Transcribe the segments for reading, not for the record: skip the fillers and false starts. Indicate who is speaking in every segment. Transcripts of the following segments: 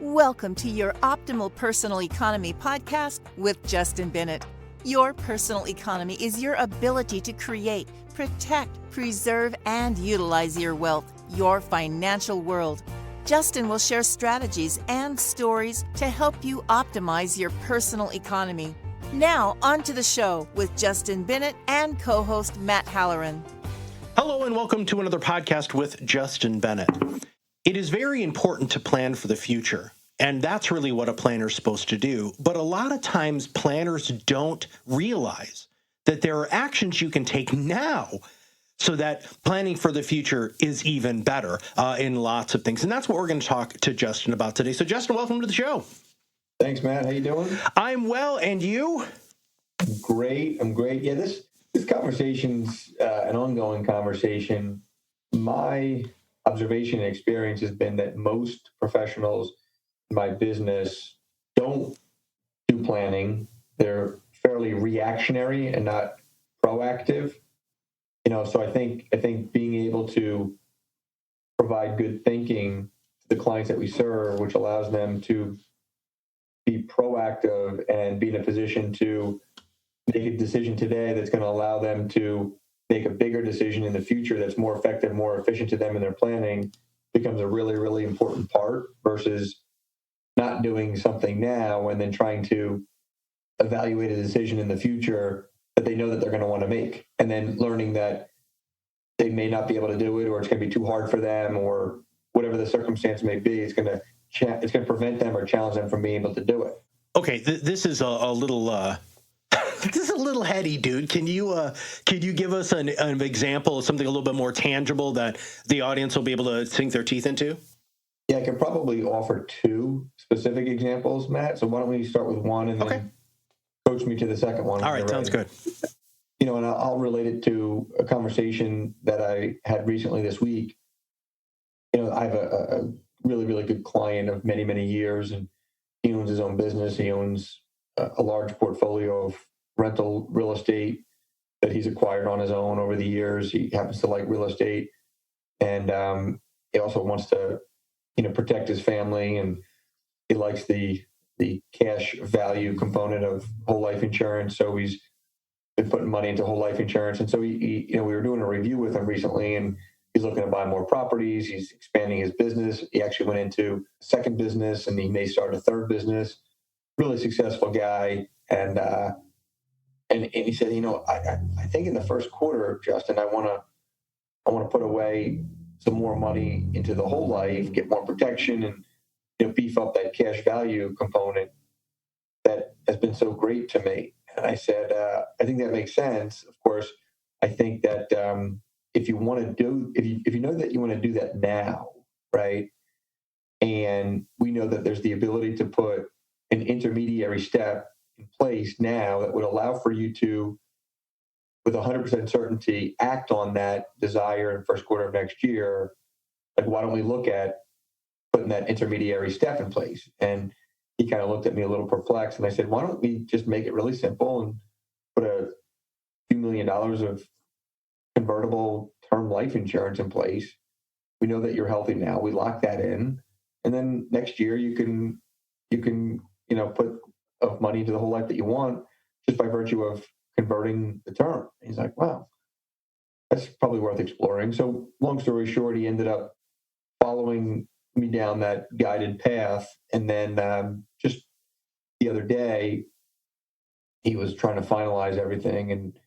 Speaker 1: Welcome to your Optimal Personal Economy podcast with Justin Bennett. Your personal economy is your ability to create, protect, preserve, and utilize your wealth, your financial world. Justin will share strategies and stories to help you optimize your personal economy. Now, on to the show with Justin Bennett and co-host Matt Halloran.
Speaker 2: Hello and welcome to another podcast with Justin Bennett. It is very important to plan for the future, and that's really what a planner is supposed to do. But a lot of times planners don't realize that there are actions you can take now so that planning for the future is even better in lots of things. And that's what we're going to talk to Justin about today. So Justin, welcome to the show.
Speaker 3: Thanks, Matt. How you doing?
Speaker 2: I'm well, and you?
Speaker 3: Great. I'm great. Yeah, this conversation's an ongoing conversation. My observation and experience has been that most professionals in my business don't do planning. They're fairly reactionary and not proactive. So I think being able to provide good thinking to the clients that we serve, which allows them to be proactive and be in a position to make a decision today that's going to allow them to make a bigger decision in the future that's more effective, more efficient to them in their planning, becomes a really, really important part versus not doing something now and then trying to evaluate a decision in the future that they know that they're going to want to make, and then learning that they may not be able to do it, or it's going to be too hard for them, or whatever the circumstance may be. It's going to prevent them or challenge them from being able to do it.
Speaker 2: Okay, this is a little this is a little heady, dude. Can you give us an example of something a little bit more tangible that the audience will be able to sink their teeth into?
Speaker 3: Yeah, I can probably offer two specific examples, Matt. So why don't we start with one and then coach me to the second one.
Speaker 2: All right, sounds good.
Speaker 3: And I'll relate it to a conversation that I had recently this week. I have a really, really good client of many, many years, and he owns his own business. He owns a large portfolio of rental real estate that he's acquired on his own over the years. He happens to like real estate, and he also wants to, protect his family, and he likes the cash value component of whole life insurance. So he's been putting money into whole life insurance. And so we were doing a review with him recently, and he's looking to buy more properties. He's expanding his business. He actually went into a second business, and he may start a third business. Really successful guy. And he said, I think in the first quarter, Justin, I want to put away some more money into the whole life, get more protection, and beef up that cash value component that has been so great to me. And I said, I think that makes sense. Of course, I think that if you know that you want to do that now, right? And we know that there's the ability to put an intermediary step in place now that would allow for you to, with 100% certainty, act on that desire in the first quarter of next year. Like, why don't we look at putting that intermediary step in place? And he kind of looked at me a little perplexed, and I said, why don't we just make it really simple and put a few $1 million of convertible term life insurance in place? We know that you're healthy now. We lock that in, and then next year you can put of money into the whole life that you want just by virtue of converting the term. He's like, wow, that's probably worth exploring. So long story short, he ended up following me down that guided path. And then just the other day, he was trying to finalize everything. And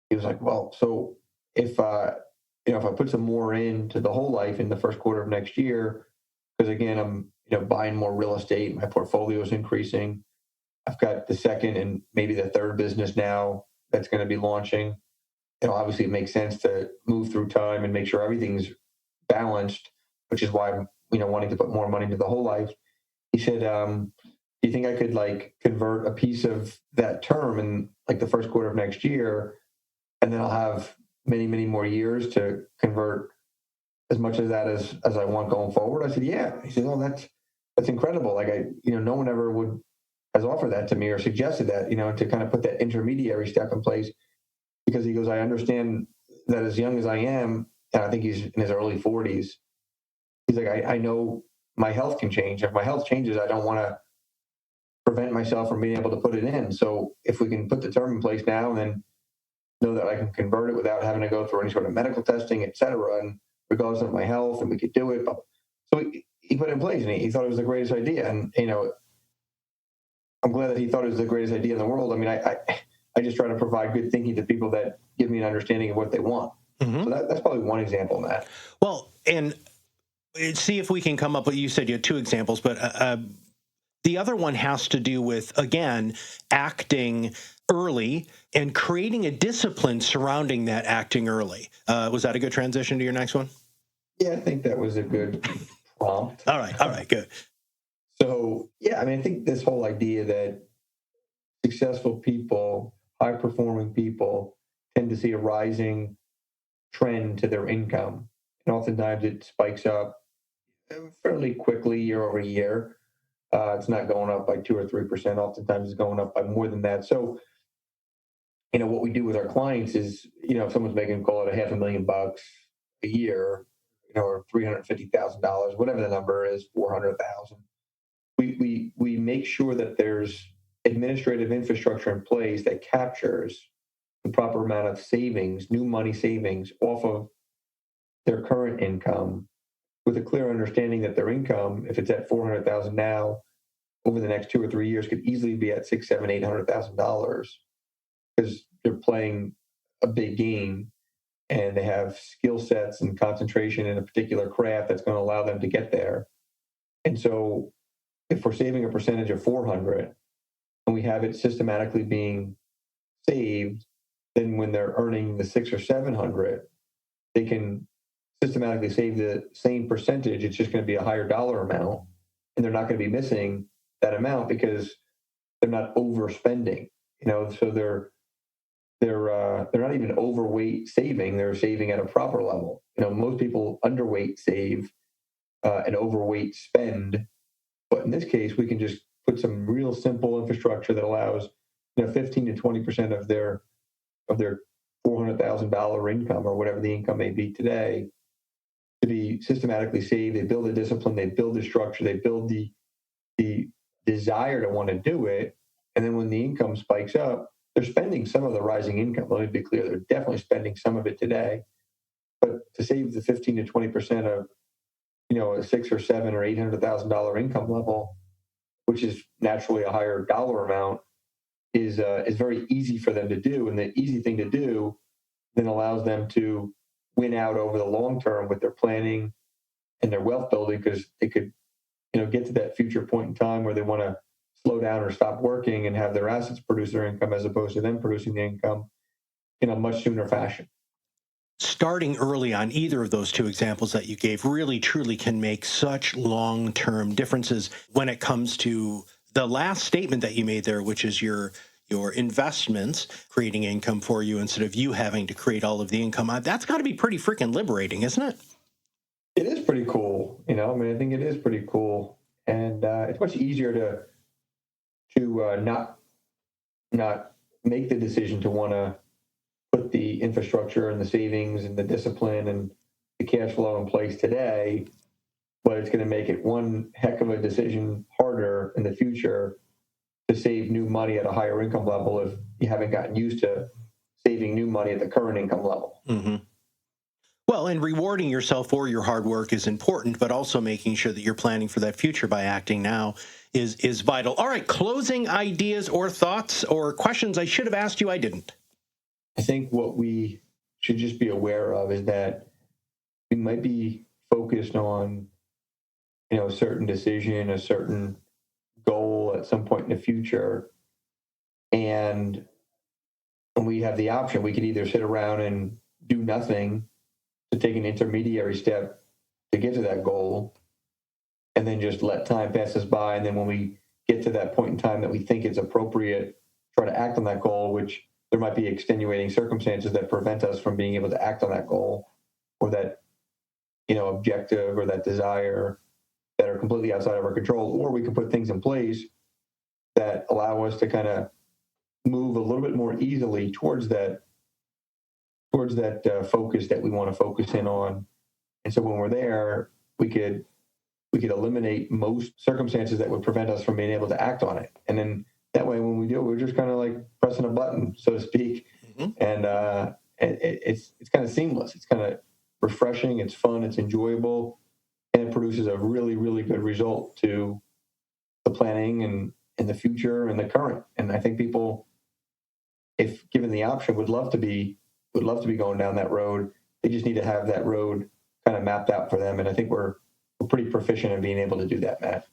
Speaker 3: he was like, well, so if I put some more into the whole life in the first quarter of next year, because again, I'm buying more real estate, my portfolio is increasing. I've got the second and maybe the third business now that's going to be launching. Obviously it makes sense to move through time and make sure everything's balanced, which is why I'm, wanting to put more money into the whole life. He said, do you think I could convert a piece of that term in the first quarter of next year, and then I'll have many, many more years to convert as much of that as I want going forward? I said, yeah. He said, oh, that's incredible. No one ever has offered that to me or suggested that, to kind of put that intermediary step in place, because he goes, I understand that as young as I am, and I think he's in his early 40s, he's like, I know my health can change. If my health changes, I don't want to prevent myself from being able to put it in. So if we can put the term in place now and then know that I can convert it without having to go through any sort of medical testing, et cetera, and regardless of my health, and we could do it. So he put it in place, and he thought it was the greatest idea. And, I'm glad that he thought it was the greatest idea in the world. I mean, I just try to provide good thinking to people that give me an understanding of what they want. Mm-hmm. So that's probably one example, Matt.
Speaker 2: Well, and see if we can come up with, you said you had two examples, but the other one has to do with, again, acting early and creating a discipline surrounding that acting early. Was that a good transition to your next one?
Speaker 3: Yeah, I think that was a good prompt.
Speaker 2: All right, good.
Speaker 3: So, yeah, I mean, I think this whole idea that successful people, high-performing people tend to see a rising trend to their income. And oftentimes it spikes up fairly quickly year over year. It's not going up by 2 or 3%. Oftentimes it's going up by more than that. So, what we do with our clients is, if someone's making, call it $500,000 a year, or $350,000, whatever the number is, 400,000. We make sure that there's administrative infrastructure in place that captures the proper amount of savings, new money savings off of their current income, with a clear understanding that their income, if it's at 400,000 now, over the next 2 or 3 years, could easily be at $600,000, $700,000, $800,000, because they're playing a big game and they have skill sets and concentration in a particular craft that's going to allow them to get there. And so, if we're saving a percentage of 400 and we have it systematically being saved, then when they're earning the 600 or 700, they can systematically save the same percentage. It's just going to be a higher dollar amount, and they're not going to be missing that amount because they're not overspending. So they're not even overweight saving; they're saving at a proper level. Most people underweight save and overweight spend. But in this case, we can just put some real simple infrastructure that allows 15 to 20% of their $400,000 income, or whatever the income may be today, to be systematically saved. They build a discipline, they build a structure, they build the desire to want to do it. And then when the income spikes up, they're spending some of the rising income. Let me be clear, they're definitely spending some of it today. But to save the 15 to 20% of a $600,000 or $700,000 or $800,000 income level, which is naturally a higher dollar amount, is very easy for them to do. And the easy thing to do then allows them to win out over the long term with their planning and their wealth building, because they could, get to that future point in time where they want to slow down or stop working and have their assets produce their income, as opposed to them producing the income in a much sooner fashion.
Speaker 2: Starting early on either of those two examples that you gave really truly can make such long-term differences when it comes to the last statement that you made there, which is your investments creating income for you instead of you having to create all of the income. That's got to be pretty freaking liberating, isn't it?
Speaker 3: It is pretty cool. I think it is pretty cool. And it's much easier to not make the decision to want to put the infrastructure and the savings and the discipline and the cash flow in place today, but it's going to make it one heck of a decision harder in the future to save new money at a higher income level if you haven't gotten used to saving new money at the current income level.
Speaker 2: Mm-hmm. Well, and rewarding yourself for your hard work is important, but also making sure that you're planning for that future by acting now is vital. All right, closing ideas or thoughts or questions I should have asked you, I didn't.
Speaker 3: I think what we should just be aware of is that we might be focused on, a certain decision, a certain goal at some point in the future. And when we have the option, we could either sit around and do nothing to take an intermediary step to get to that goal, and then just let time pass us by. And then when we get to that point in time that we think it's appropriate, try to act on that goal, which there might be extenuating circumstances that prevent us from being able to act on that goal or that, objective or that desire that are completely outside of our control. Or we can put things in place that allow us to kind of move a little bit more easily towards that focus that we want to focus in on. And so when we're there, we could we could eliminate most circumstances that would prevent us from being able to act on it. And then that way, when we do it, we're just kind of like pressing a button, so to speak. And it's kind of seamless. It's kind of refreshing. It's fun. It's enjoyable. And it produces a really, really good result to the planning and in the future and the current. And I think people, if given the option, would love to be going down that road. They just need to have that road kind of mapped out for them. And I think we're pretty proficient in being able to do that, Matt.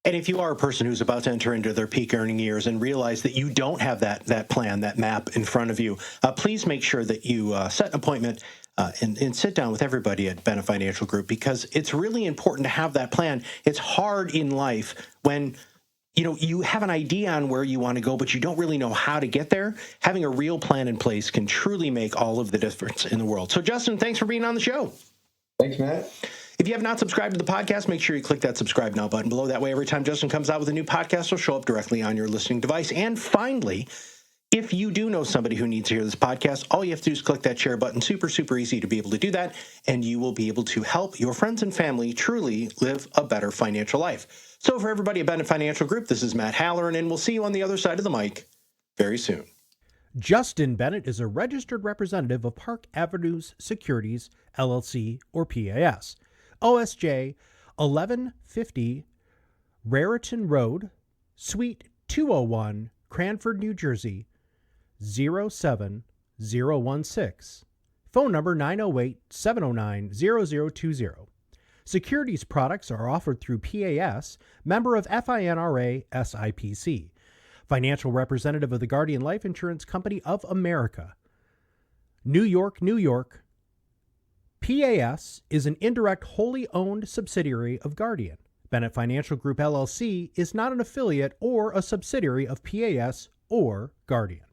Speaker 2: And if you are a person who's about to enter into their peak earning years and realize that you don't have that plan, that map in front of you, please make sure that you set an appointment and sit down with everybody at Bennett Financial Group, because it's really important to have that plan. It's hard in life when you have an idea on where you want to go, but you don't really know how to get there. Having a real plan in place can truly make all of the difference in the world. So, Justin, thanks for being on the show.
Speaker 3: Thanks, Matt.
Speaker 2: If you have not subscribed to the podcast, make sure you click that subscribe now button below. That way, every time Justin comes out with a new podcast, it'll show up directly on your listening device. And finally, if you do know somebody who needs to hear this podcast, all you have to do is click that share button. Super, super easy to be able to do that. And you will be able to help your friends and family truly live a better financial life. So for everybody at Bennett Financial Group, this is Matt Halloran, and we'll see you on the other side of the mic very soon.
Speaker 4: Justin Bennett is a registered representative of Park Avenues Securities, LLC, or PAS. OSJ 1150 Raritan Road, Suite 201, Cranford, New Jersey, 07016. Phone number 908-709-0020. Securities products are offered through PAS, member of FINRA SIPC. Financial representative of the Guardian Life Insurance Company of America. New York, New York. PAS is an indirect wholly owned subsidiary of Guardian. Bennett Financial Group LLC is not an affiliate or a subsidiary of PAS or Guardian.